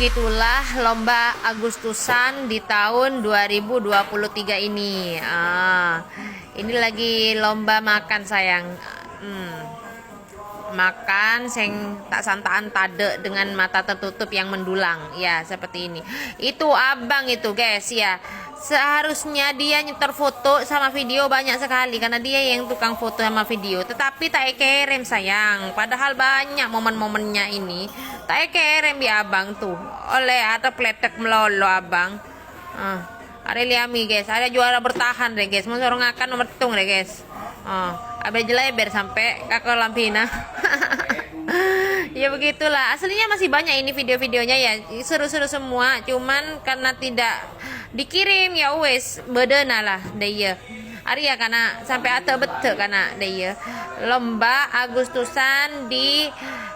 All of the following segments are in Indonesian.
begitulah lomba Agustusan di tahun 2023 ini. Ini lagi lomba makan sayang. Makan sing tak santaan tade dengan mata tertutup yang mendulang, ya seperti ini. Itu abang itu guys ya, seharusnya dia nyetor foto sama video banyak sekali karena dia yang tukang foto sama video, tetapi tak kirim sayang, padahal banyak momen-momennya ini tak kirim ya abang tuh, oleh ada pletek melolo abang. Ada liami guys, ada juara bertahan deh guys, mau sorong akan nomor tung deh guys. Abe jeleber sampai kakak lampina. Ya begitulah, aslinya masih banyak ini video-videonya ya, seru-seru semua, cuman karena tidak dikirim ya wes bedena lah deh Arya karena sampai atau betul karena deh lomba Agustusan di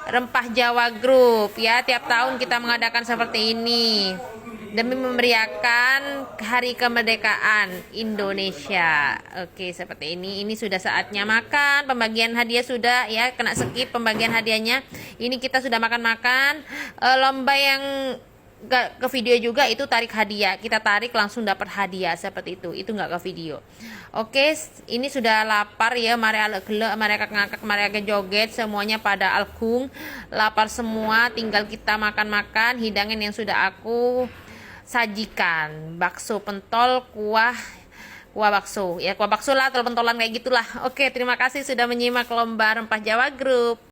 Rempah Jawa Group ya. Tiap tahun kita mengadakan seperti ini demi memeriahkan Hari Kemerdekaan Indonesia. Oke, seperti ini. Ini sudah saatnya makan. Pembagian hadiah sudah ya, kena skip pembagian hadiahnya. Ini kita sudah makan-makan. Lomba yang gak ke video juga itu tarik hadiah. Kita tarik langsung dapat hadiah seperti itu nggak ke video. Oke, ini sudah lapar ya. Mari alek gelek, mari ngakak, mari agak joget. Semuanya pada alkung, lapar semua. Tinggal kita makan-makan hidangan yang sudah aku sajikan. Bakso pentol, kuah bakso ya, kuah bakso lah, pentol-pentolan kayak gitulah. Oke, terima kasih sudah menyimak lomba Rempah Jawa Group.